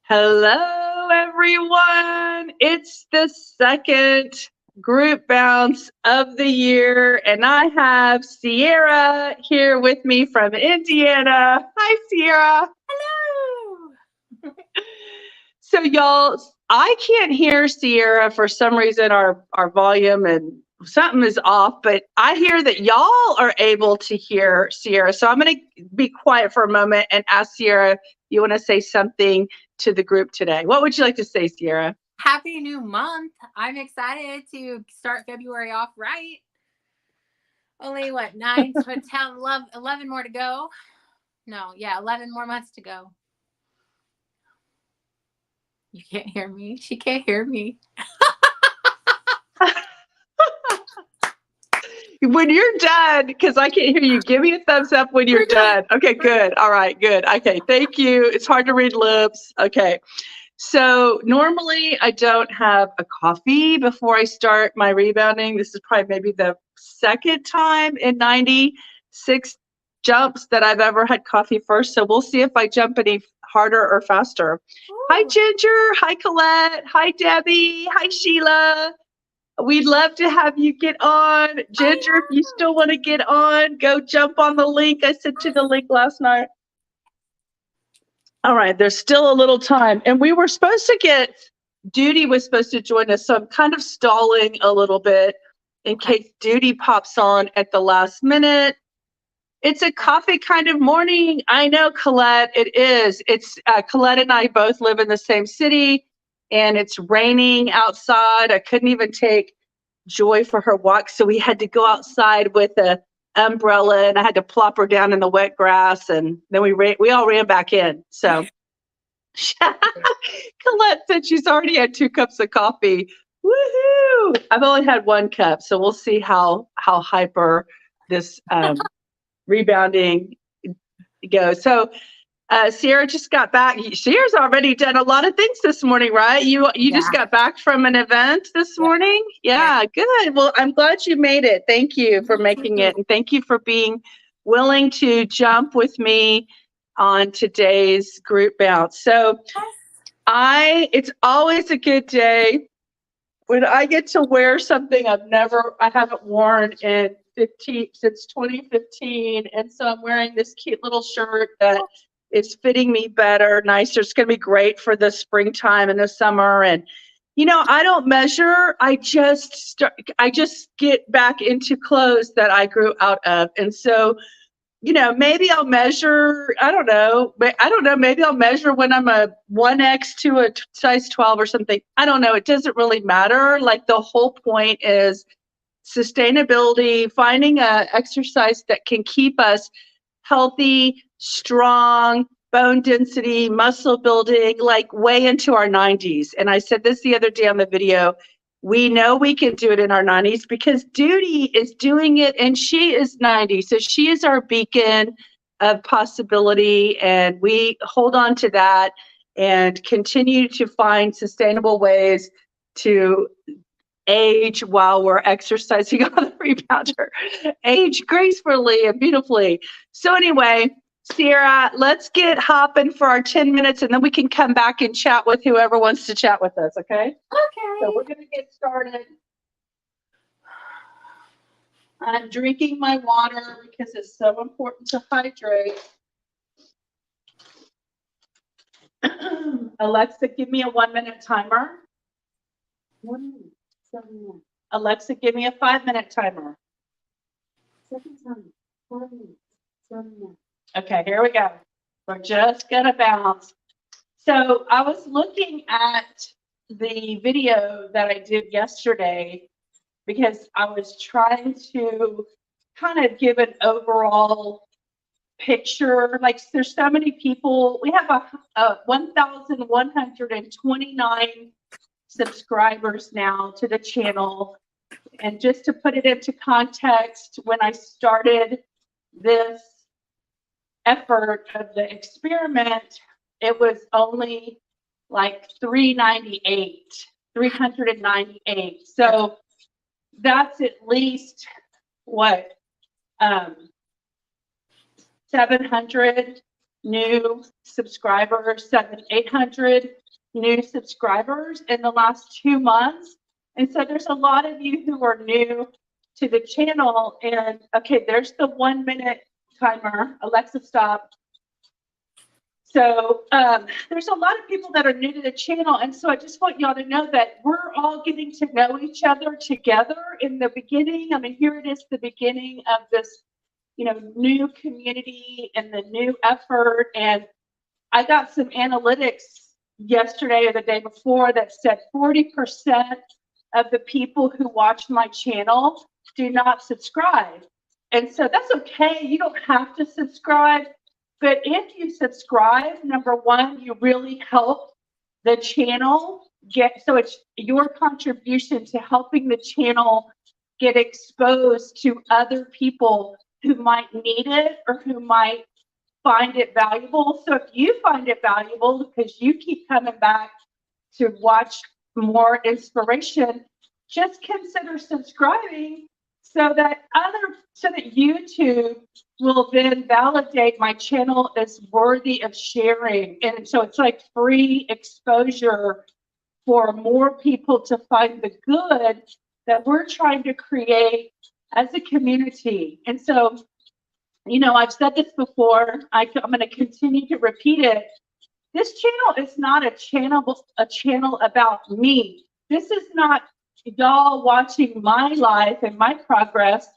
Hello, everyone. It's the second group bounce of the year, and I have Sierra here with me from Indiana. Hi, Sierra. Hello. So, y'all, I can't hear Sierra for some reason. Our volume and something is off, but I hear that y'all are able to hear Sierra. So I'm going to be quiet for a moment and ask Sierra, you want to say something to the group today? What would you like to say, Sierra? Happy new month. I'm excited to start February off right. Only 9, 10, 11 more to go. No, yeah, 11 more months to go. You can't hear me. She can't hear me. When you're done, because I can't hear you, give me a thumbs up when you're done. Okay, good. All right, good. Okay, thank you. It's hard to read lips. Okay. So normally I don't have a coffee before I start my rebounding. This is probably maybe the second time in 96 jumps that I've ever had coffee first. So we'll see if I jump any harder or faster. Ooh. Hi, Ginger. Hi, Colette. Hi, Debbie. Hi, Sheila. We'd love to have you get on. Ginger, if you still want to get on, go jump on the link. I sent you the link last night. All right, there's still a little time. And we were supposed to get, Duty was supposed to join us, so I'm kind of stalling a little bit in case Duty pops on at the last minute. It's a coffee kind of morning. I know, Colette, it is. It's Colette and I both live in the same city, and it's raining outside. I couldn't even take Joy for her walk, so we had to go outside with a umbrella, and I had to plop her down in the wet grass, and then we all ran back in. So Colette said she's already had 2 cups of coffee. Woohoo! I've only had 1 cup, so we'll see how hyper this rebounding goes. So Sierra just got back. Sierra's already done a lot of things this morning, right? You just got back from an event this morning? Yeah, good. Well, I'm glad you made it. Thank you for making it. And thank you for being willing to jump with me on today's group bounce. So it's always a good day when I get to wear something I haven't worn since 2015. And so I'm wearing this cute little shirt that is fitting me better, nicer. It's going to be great for the springtime and the summer. And, I don't measure. I just get back into clothes that I grew out of. And so, maybe I'll measure, I don't know, maybe I'll measure when I'm a 1X to a size 12 or something. I don't know. It doesn't really matter. Like, the whole point is sustainability, finding a exercise that can keep us healthy, strong, bone density, muscle building, like way into our 90s. And I said this the other day on the video. We know we can do it in our 90s because Duty is doing it, and she is 90. So she is our beacon of possibility, and we hold on to that and continue to find sustainable ways to age while we're exercising on the rebounder. Age gracefully and beautifully. So anyway, Sierra, let's get hopping for our 10 minutes, and then we can come back and chat with whoever wants to chat with us, okay? Okay. So we're going to get started. I'm drinking my water because it's so important to hydrate. Alexa, give me a 1-minute timer. 1 minute. 7 minutes. Alexa, give me a 5-minute timer. Second time. 4 minutes. 7 minutes. Okay, here we go. We're just gonna bounce. So I was looking at the video that I did yesterday because I was trying to kind of give an overall picture. Like, there's so many people. We have a 1,129 subscribers now to the channel. And just to put it into context, when I started this effort of the experiment, it was only like 398. So that's at least 700 new subscribers, 800 new subscribers in the last 2 months. And so there's a lot of you who are new to the channel. And okay, there's the 1 minute timer. Alexa, stop. So there's a lot of people that are new to the channel. And so I just want y'all to know that we're all getting to know each other together in the beginning. I mean, here it is, the beginning of this, you know, new community and the new effort. And I got some analytics yesterday or the day before that said 40% of the people who watch my channel do not subscribe. And so that's okay. You don't have to subscribe. But if you subscribe, number one, you really help the channel get, so it's your contribution to helping the channel get exposed to other people who might need it or who might find it valuable. So if you find it valuable because you keep coming back to watch more inspiration, just consider subscribing so that YouTube will then validate my channel as worthy of sharing. And so it's like free exposure for more people to find the good that we're trying to create as a community. And so, you know, I've said this before, I'm going to continue to repeat it. This channel is not a channel about me. This is not y'all watching my life and my progress.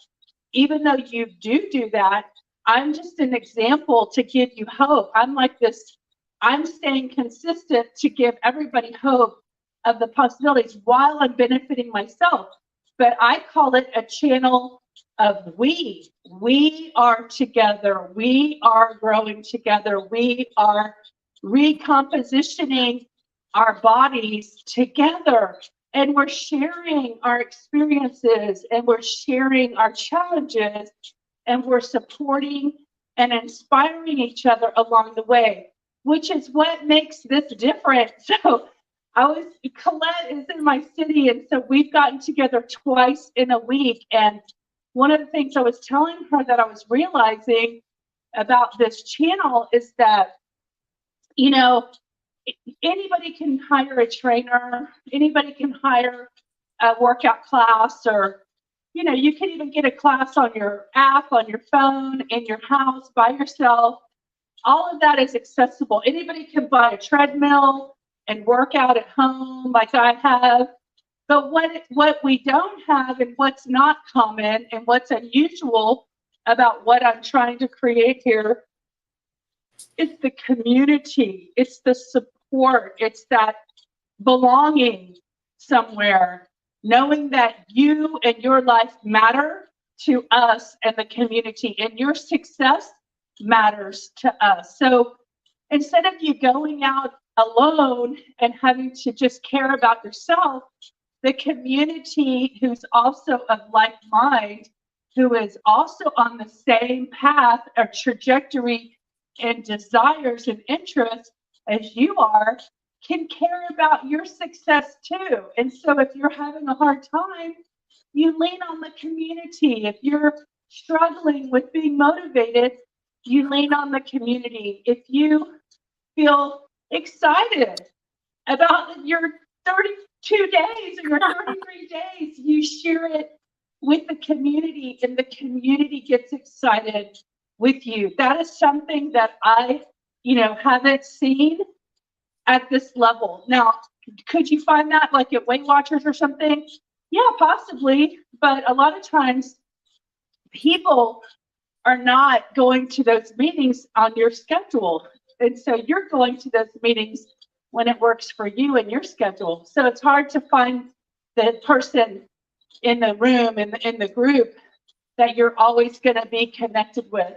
Even though you do that, I'm just an example to give you hope. I'm like this, I'm staying consistent to give everybody hope of the possibilities while I'm benefiting myself. But I call it a channel of we. We are together. We are growing together. We are recompositioning our bodies together. And we're sharing our experiences and we're sharing our challenges and we're supporting and inspiring each other along the way, which is what makes this different. So Colette is in my city, and so we've gotten together twice in a week. And one of the things I was telling her that I was realizing about this channel is that, you know, anybody can hire a trainer, anybody can hire a workout class, or, you know, you can even get a class on your app, on your phone, in your house, by yourself. All of that is accessible. Anybody can buy a treadmill and work out at home like I have. But what we don't have and what's not common and what's unusual about what I'm trying to create here is the community. It's the support. It's that belonging somewhere, knowing that you and your life matter to us and the community, and your success matters to us. So instead of you going out alone and having to just care about yourself, the community who's also of like mind, who is also on the same path or trajectory and desires and interests as you are, can care about your success too. And so if you're having a hard time, you lean on the community. If you're struggling with being motivated, you lean on the community. If you feel excited about your 32 days or your 33 days, you share it with the community, and the community gets excited with you. That is something that I, haven't seen at this level. Now, could you find that like at Weight Watchers or something? Yeah, possibly. But a lot of times people are not going to those meetings on your schedule. And so you're going to those meetings when it works for you and your schedule. So it's hard to find the person in the room, in the group, that you're always going to be connected with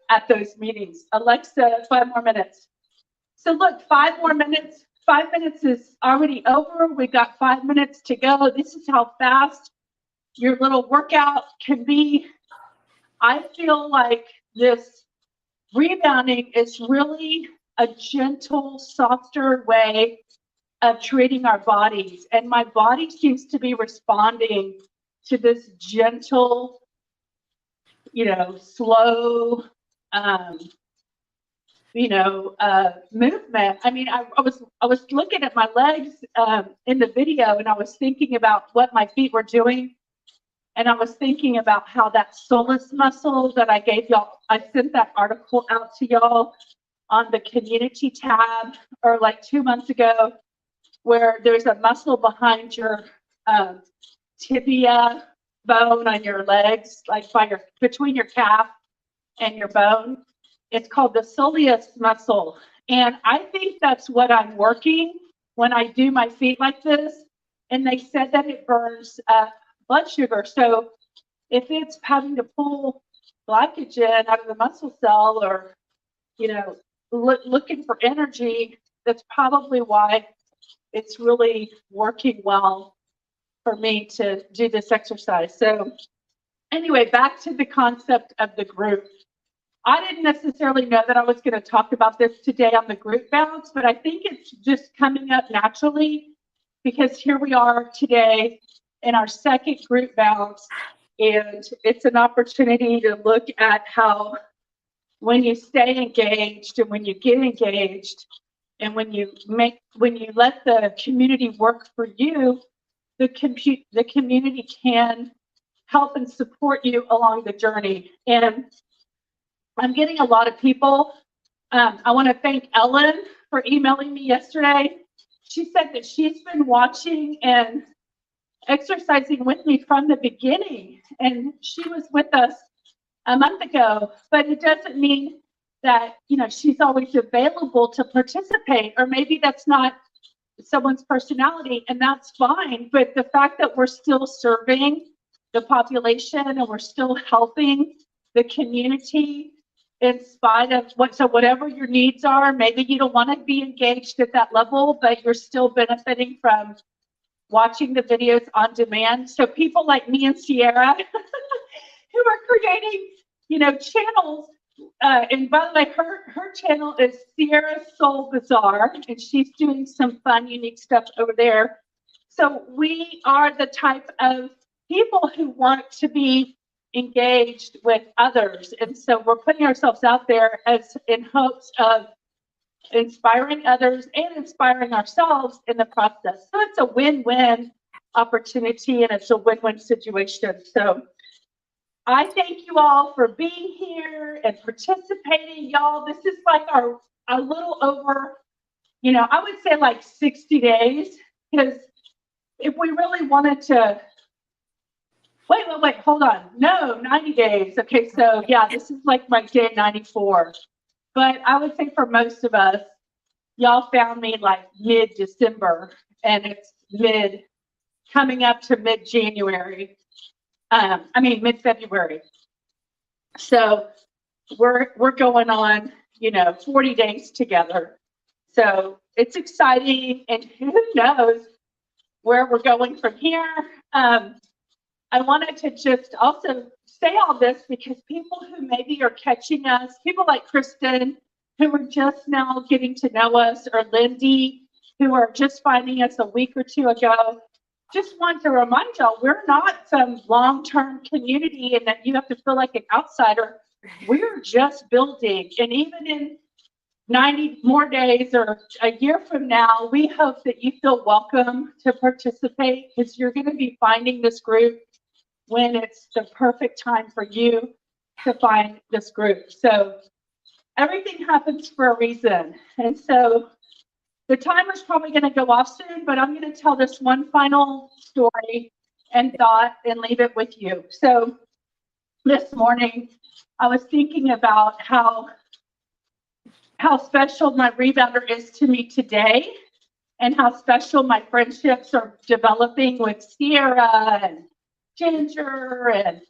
at those meetings. Alexa, 5 more minutes. So look, 5 more minutes. 5 minutes is already over. We got 5 minutes to go. This is how fast your little workout can be. I feel like this rebounding is really a gentle, softer way of treating our bodies. And my body seems to be responding to this gentle, slow movement. I mean, I was looking at my legs in the video, and I was thinking about what my feet were doing, and I was thinking about how that soleus muscle that I gave y'all. I sent that article out to y'all on the community tab, or like 2 months ago, where there's a muscle behind your tibia bone on your legs, like between your calf and your bone. It's called the soleus muscle. And I think that's what I'm working when I do my feet like this. And they said that it burns blood sugar. So if it's having to pull glycogen out of the muscle cell, or, looking for energy, that's probably why it's really working well for me to do this exercise. So anyway, back to the concept of the group. I didn't necessarily know that I was going to talk about this today on the group bounce, but I think it's just coming up naturally, because here we are today in our second group bounce, and it's an opportunity to look at how when you stay engaged and when you get engaged and when you let the community work for you, the community can help and support you along the journey. And I'm getting a lot of people. I want to thank Ellen for emailing me yesterday. She said that she's been watching and exercising with me from the beginning, and she was with us a month ago, but it doesn't mean that, she's always available to participate, or maybe that's not someone's personality, and that's fine. But the fact that we're still serving the population and we're still helping the community in spite of whatever your needs are, maybe you don't want to be engaged at that level, but you're still benefiting from watching the videos on demand. So people like me and Sierra who are creating, channels. And by the way, her channel is Sierra Soul Bazaar, and she's doing some fun, unique stuff over there. So we are the type of people who want to be engaged with others, and so we're putting ourselves out there as in hopes of inspiring others and inspiring ourselves in the process. So it's a win-win opportunity, and it's a win-win situation. So I thank you all for being here and participating. Y'all, this is like a little over, I would say like 60 days, because if we really wanted to, wait, hold on. No, 90 days. Okay, so yeah, this is like my day 94. But I would say for most of us, y'all found me like mid-December, and it's coming up to mid-January. Mid-February. So we're going on, 40 days together. So it's exciting, and who knows where we're going from here. I wanted to just also say all this because people who maybe are catching us, people like Kristen, who are just now getting to know us, or Lindy, who are just finding us a week or two ago, just want to remind y'all, we're not some long-term community and that you have to feel like an outsider. We're just building. And even in 90 more days or a year from now, we hope that you feel welcome to participate, because you're going to be finding this group when it's the perfect time for you to find this group. So everything happens for a reason. And so the timer's probably going to go off soon, but I'm going to tell this one final story and thought and leave it with you. So this morning, I was thinking about how special my rebounder is to me today, and how special my friendships are developing with Sierra and Ginger and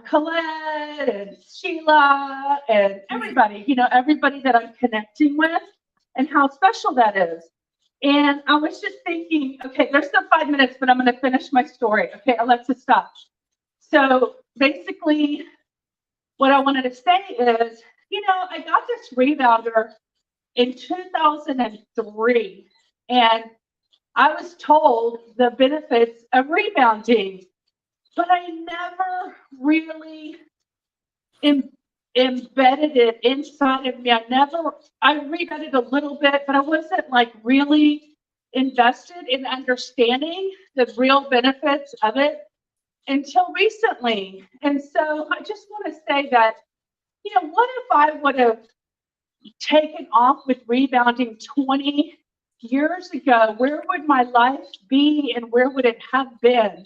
Colette and Sheila and everybody, everybody that I'm connecting with, and how special that is. And I was just thinking, okay, there's still 5 minutes, but I'm going to finish my story. Okay, Alexa, stop. So basically, what I wanted to say is, I got this rebounder in 2003, and I was told the benefits of rebounding, but I never really embedded it inside of me. I read it a little bit, but I wasn't like really invested in understanding the real benefits of it until recently. And so I just want to say that, what if I would have taken off with rebounding 20 years ago? Where would my life be and where would it have been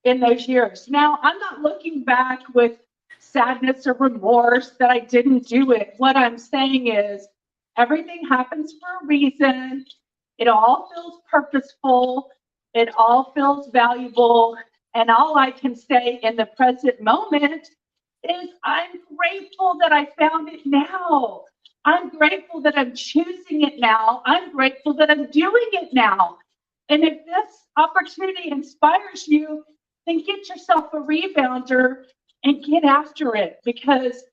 in those years? Now, I'm not looking back with sadness or remorse that I didn't do it. What I'm saying is everything happens for a reason. It all feels purposeful. It all feels valuable. And all I can say in the present moment is I'm grateful that I found it now. I'm grateful that I'm choosing it now. I'm grateful that I'm doing it now. And if this opportunity inspires you, then get yourself a rebounder and get after it. Because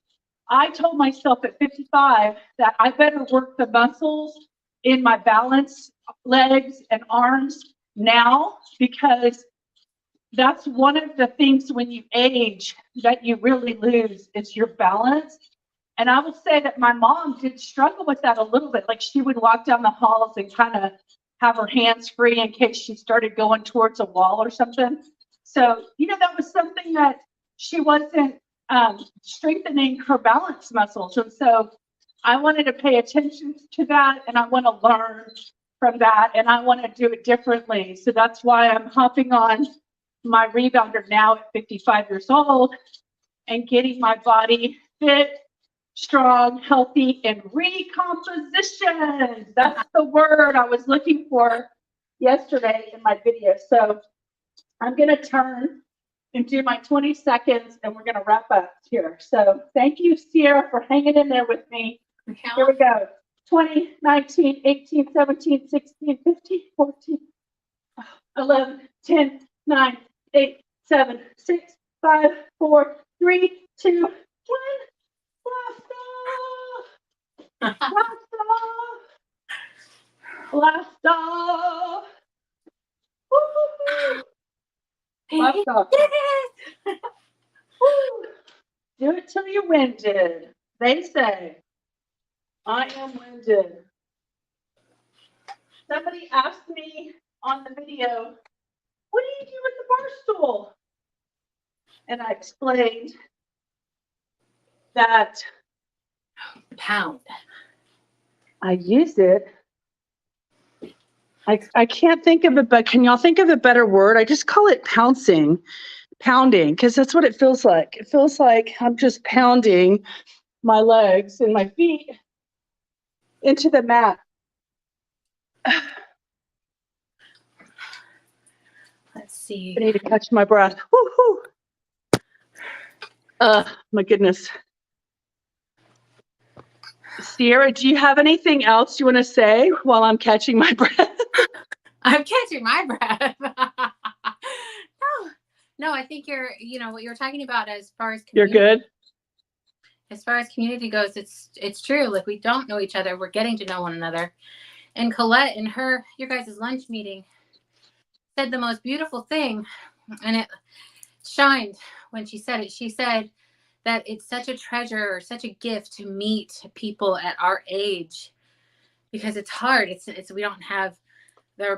I told myself at 55 that I better work the muscles in my balance legs and arms now, because that's one of the things when you age that you really lose is your balance. And I will say that my mom did struggle with that a little bit. Like, she would walk down the halls and kind of have her hands free in case she started going towards a wall or something. So, that was something that she wasn't strengthening her balance muscles. And so I wanted to pay attention to that, and I want to learn from that, and I want to do it differently. So that's why I'm hopping on my rebounder now at 55 years old and getting my body fit, strong, healthy, and recompositioned. That's the word I was looking for yesterday in my video. So I'm going to turn and do my 20 seconds, and we're going to wrap up here. So thank you, Sierra, for hanging in there with me. Here we go. 20, 19, 18, 17, 16, 15, 14, 11, 10, 9, 8, 7, 6, 5, 4, 3, 2, 1. Blast off! Blast off! Woo-hoo-hoo. Blast off. Woo. Do it till you're winded. They say, I am winded. Somebody asked me on the video, what do you do with the bar stool? And I explained that Pound. I use it. I can't think of it, but can y'all think of a better word? I just call it pounding, because that's what it feels like. It feels like I'm just pounding my legs and my feet into the mat. Let's see. I need to catch my breath. Woo-hoo. My goodness. Sierra, do you have anything else you want to say while I'm catching my breath? I'm catching my breath. No, I think what you're talking about as far as You're good. As far as community goes, it's true. Like, we don't know each other. We're getting to know one another. And Colette in your guys' lunch meeting said the most beautiful thing, and it shined when she said it. She said that it's such a treasure or such a gift to meet people at our age, because it's hard.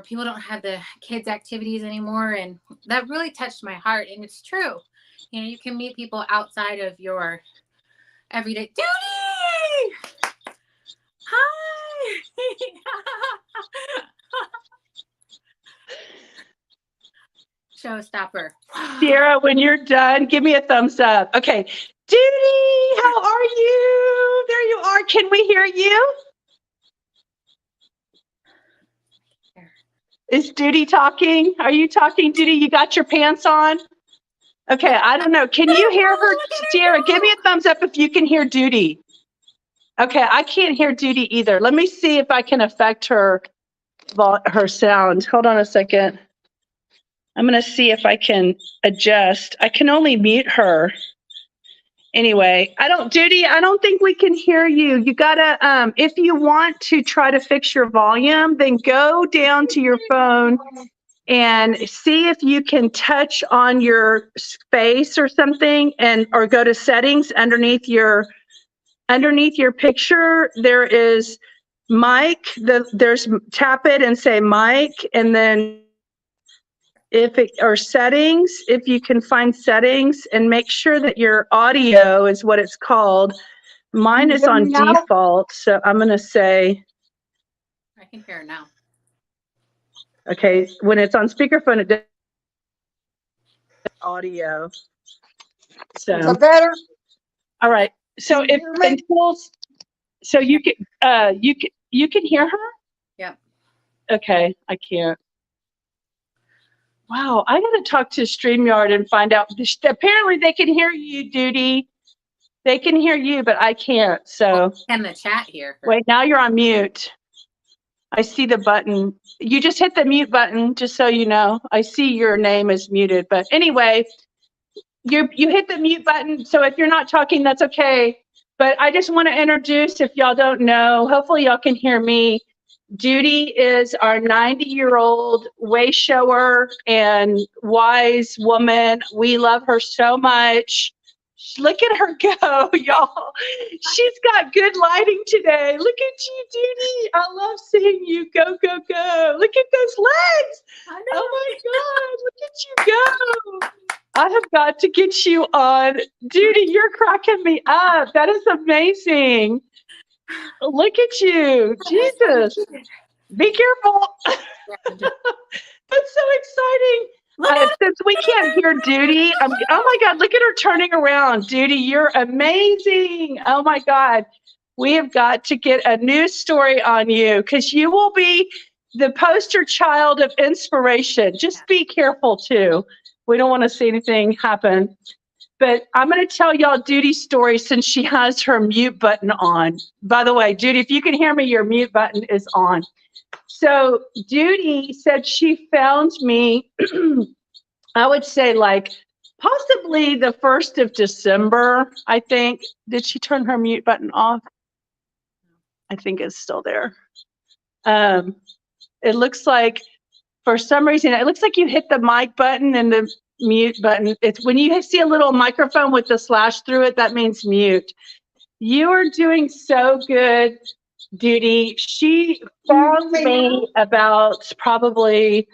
People don't have the kids' activities anymore, and that really touched my heart. And it's true. You can meet people outside of your everyday. Duty! Hi! Showstopper. Sierra, when you're done, give me a thumbs up. Okay. Judy, how are you? There you are. Can we hear you? Is Judy talking? Are you talking, Judy? You got your pants on? Okay, I don't know. Can you hear her? Sierra, give me a thumbs up if you can hear Judy. Okay, I can't hear Judy either. Let me see if I can affect her sound. Hold on a second. I'm going to see if I can adjust. I can only mute her. Anyway, Judy, I don't think we can hear you. You gotta, if you want to try to fix your volume, then go down to your phone and see if you can touch on your face or something, and or go to settings underneath your picture. There is mic. There's tap it and say mic, and then or settings, if you can find settings, and make sure that your audio is what it's called. Mine is on default, so I'm going to say. I can hear it now. Okay, when it's on speakerphone, it does audio. So is that better? all right. So if so you can hear her? Yeah. Okay, I can't. Wow, I got to talk to StreamYard and find out. Apparently, they can hear you, Duty. They can hear you, but I can't. So can the chat hear her? Wait, now you're on mute. I see the button. You just hit the mute button, just so you know. I see your name is muted, but anyway, you hit the mute button. So if you're not talking, that's okay. But I just want to introduce, if y'all don't know, hopefully y'all can hear me. Judy is our 90-year-old way shower and wise woman. We love her so much. Look at her go, y'all. She's got good lighting today. Look at you, Judy. I love seeing you go, go, go. Look at those legs. Oh my God, look at you go. I have got to get you on. Judy, you're cracking me up. That is amazing. Look at you. Jesus. Be careful. That's so exciting. Since we can't hear Duty, oh my God, look at her turning around. Duty, you're amazing. Oh my God. We have got to get a news story on you, because you will be the poster child of inspiration. Just be careful too. We don't want to see anything happen. But I'm going to tell y'all Duty's story since she has her mute button on. By the way, Duty, if you can hear me, your mute button is on. So Judy said she found me, I would say like possibly the 1st of December, I think. Did she turn her mute button off? I think it's still there. It looks like for some reason, it looks like you hit the mic button and the mute button. It's when you see a little microphone with the slash through it, that means mute. You are doing so good, Duty. She found me about probably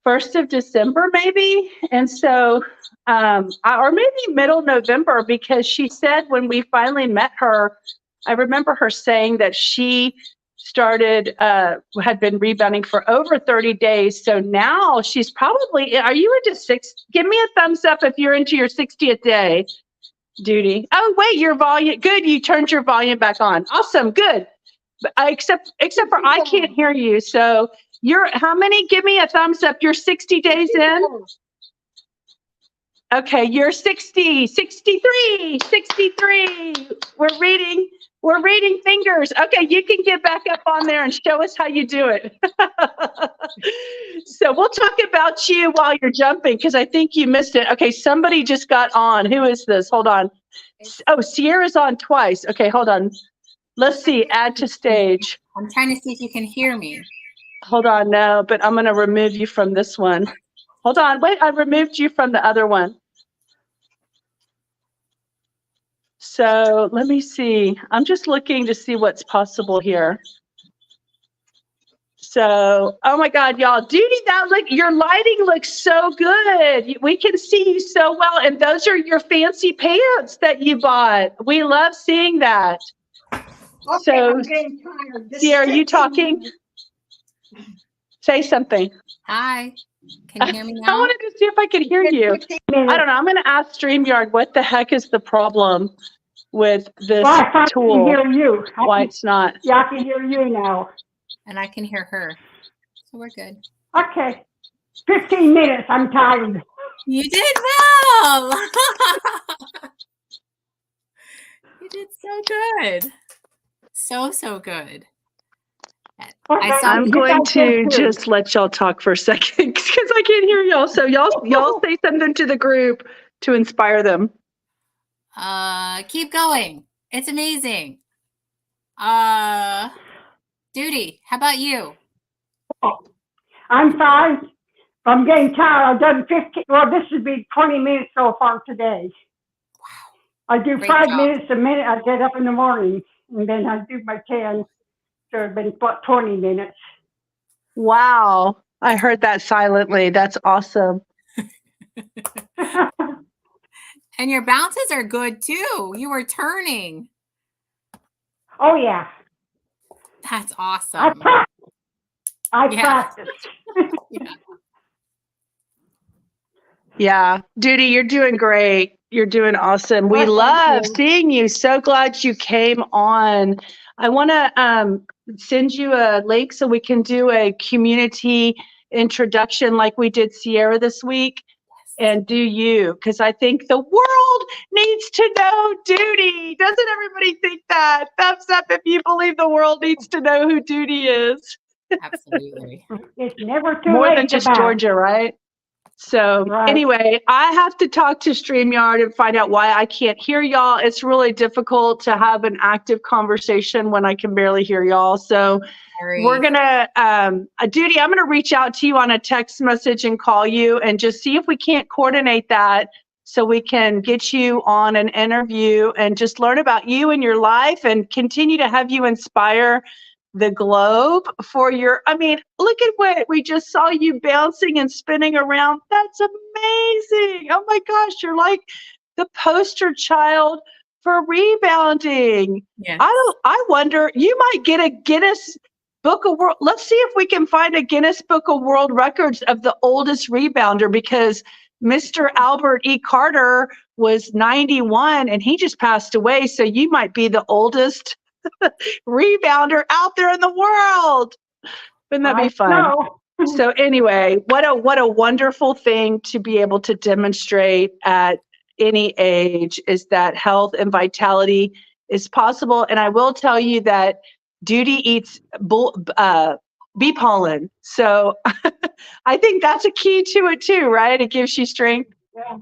1st of December, maybe. And so, or maybe middle November, because she said when we finally met her, I remember her saying that she had been rebounding for over 30 days. So now she's probably, are you into give me a thumbs up if you're into your 60th day, Duty. Oh, wait, your volume, good. You turned your volume back on. Awesome, good. Except for I can't hear you. So how many? Give me a thumbs up. You're 60 days in. Okay, you're 63. We're reading fingers. Okay, you can get back up on there and show us how you do it. So we'll talk about you while you're jumping, because I think you missed it. Okay, somebody just got on. Who is this? Hold on. Oh, Sierra's on twice. Okay, hold on. Let's see, add to stage. I'm trying to see if you can hear me. Hold on, no, but I'm going to remove you from this one. Hold on, wait, I removed you from the other one. So let me see. I'm just looking to see what's possible here. So, oh my God, y'all, Duty, your lighting looks so good. We can see you so well. And those are your fancy pants that you bought. We love seeing that. Okay, So, I'm getting tired. Sierra, are you talking? Say something. Hi. Can you hear me now? I wanted to see if I could hear you. I don't know. I'm going to ask StreamYard what the heck is the problem with this tool. I can hear you. Why it's not. Yeah, I can hear you now. And I can hear her. So we're good. Okay. 15 minutes. I'm tired. You did well. You did so good. So good. Okay, I'm going to just let y'all talk for a second because I can't hear y'all. So y'all say something to the group to inspire them. Keep going. It's amazing. Duty, how about you? I'm fine. I'm getting tired. I've done 15, well, this would be 20 minutes so far today. I do Great 5 job. minutes a minute. I get up in the morning, and then I do my 10. So it's been about 20 minutes. Wow. I heard that silently. That's awesome. And your bounces are good too. You were turning. Oh, yeah. That's I awesome. Yeah. practice. Yeah. Duty, you're doing great. You're doing awesome. We Well, thank love you. seeing you. So glad you came on. I want to send you a link so we can do a community introduction like we did Sierra this week. And do you, because I think the world needs to know Duty. Doesn't everybody think that? Thumbs up if you believe the world needs to know who Duty is. Absolutely. It's never too More late than to just bounce. Georgia, right? So Right. anyway, I have to talk to StreamYard and find out why I can't hear y'all. It's really difficult to have an active conversation when I can barely hear y'all. So we're gonna, Duty, I'm gonna reach out to you on a text message and call you and just see if we can't coordinate that so we can get you on an interview and just learn about you and your life and continue to have you inspire the globe for your, I mean, look at what we just saw you bouncing and spinning around. That's amazing. Oh my gosh, you're like the poster child for rebounding. Yes. I wonder, you might get a Guinness Book of World. Let's see if we can find a Guinness Book of World Records of the oldest rebounder, because Mr. Albert E. Carter was 91 and he just passed away. So you might be the oldest rebounder out there in the world. Wouldn't that be fun? No. So anyway, what a wonderful thing to be able to demonstrate at any age, is that health and vitality is possible. And I will tell you that Duty eats bee pollen. So I think that's a key to it too, right? It gives you strength. Yeah.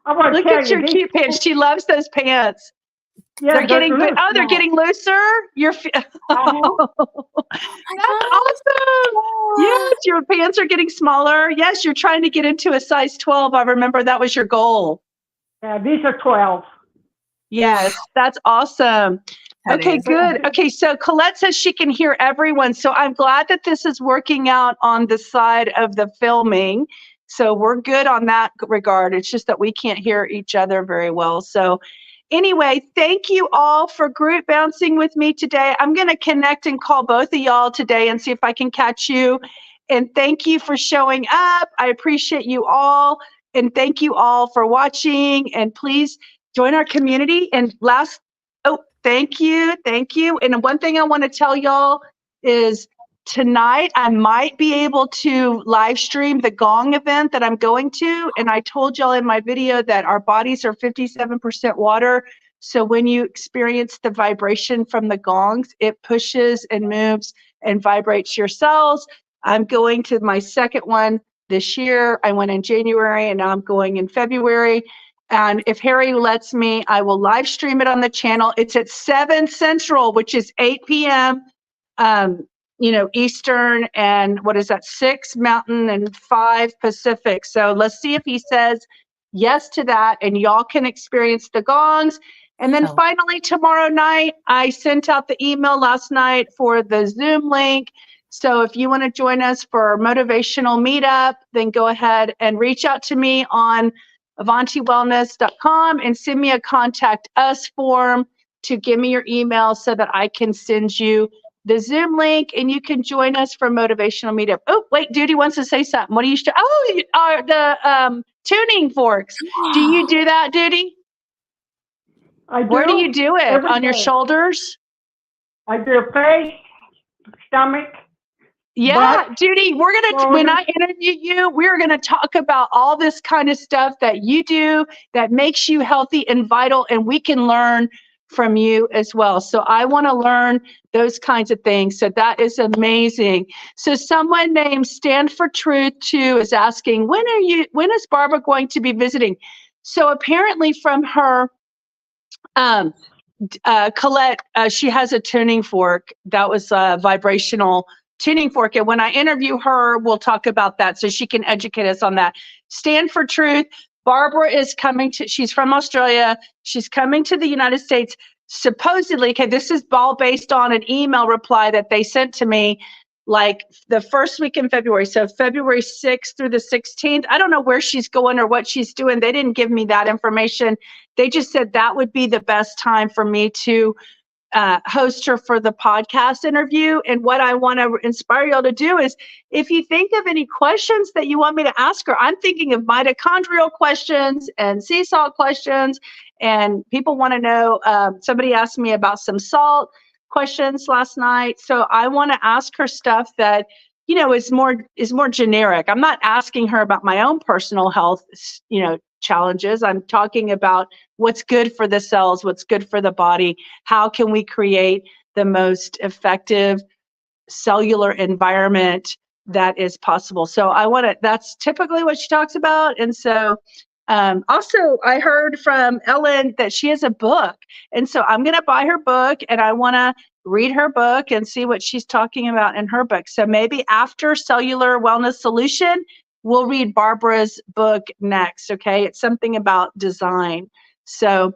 I want to Look tell at you, your cute pants. She loves those pants. yeah, They're getting loose they're now. getting looser. You're Uh-huh. That's awesome. Yes, your pants are getting smaller. Yes, you're trying to get into a size 12. I remember that was your goal. Yeah, these are 12. Yes, that's awesome. That Okay, is. good. Okay, so Colette says she can hear everyone. So I'm glad that this is working out on the side of the filming. So we're good on that regard. It's just that we can't hear each other very well. So anyway, thank you all for group bouncing with me today. I'm going to connect and call both of y'all today and see if I can catch you. And thank you for showing up. I appreciate you all. And thank you all for watching. And please join our community. And thank you. Thank you. And one thing I want to tell y'all is tonight I might be able to live stream the gong event that I'm going to. And I told y'all in my video that our bodies are 57% water. So when you experience the vibration from the gongs, it pushes and moves and vibrates your cells. I'm going to my second one this year. I went in January and now I'm going in February. And if Harry lets me, I will live stream it on the channel. It's at 7 Central, which is 8 p.m. Eastern, and what is that, 6 Mountain and 5 Pacific. So let's see if he says yes to that, and y'all can experience the gongs. And then finally, tomorrow night, I sent out the email last night for the Zoom link. So if you want to join us for our motivational meetup, then go ahead and reach out to me on AvantiWellness.com and send me a contact us form to give me your email so that I can send you the Zoom link and you can join us for motivational meetup. Oh, wait, Duty wants to say something. What do you the tuning forks. Do you do that, Duty? I do. Where do you do it? Every On your day. shoulders? I do face, stomach. Yeah, Butt, Judy, when I interview you, we're gonna talk about all this kind of stuff that you do that makes you healthy and vital, and we can learn from you as well. So I want to learn those kinds of things. So that is amazing. So someone named Stand for Truth 2 is asking, when is Barbara going to be visiting? So apparently from her Colette, she has a tuning fork that was vibrational tuning fork. And when I interview her, we'll talk about that so she can educate us on that. Stand for Truth. Barbara is coming to, she's from Australia. She's coming to the United States. Supposedly, okay, this is all based on an email reply that they sent to me like the first week in February. So February 6th through the 16th. I don't know where she's going or what she's doing. They didn't give me that information. They just said that would be the best time for me to host her for the podcast interview. And what I want to inspire y'all to do is, if you think of any questions that you want me to ask her, I'm thinking of mitochondrial questions and sea salt questions. And people want to know, somebody asked me about some salt questions last night. So I want to ask her stuff that, you know, is more generic. I'm not asking her about my own personal health, you know, challenges. I'm talking about what's good for the cells, what's good for the body. How can we create the most effective cellular environment that is possible? So I want to, that's typically what she talks about. And so also I heard from Ellen that she has a book. And so I'm going to buy her book and I want to read her book and see what she's talking about in her book. So maybe after Cellular Wellness Solution, we'll read Barbara's book next, okay? It's something about design. So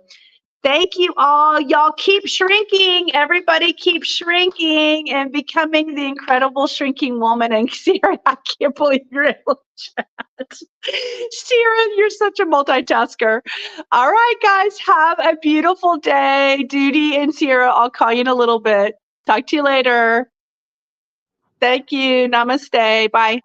thank you all. Y'all keep shrinking. Everybody keep shrinking and becoming the incredible shrinking woman. And Sarah, I can't believe you're able to chat. Sarah, you're such a multitasker. All right, guys, have a beautiful day. Duty and Sierra, I'll call you in a little bit. Talk to you later. Thank you. Namaste. Bye.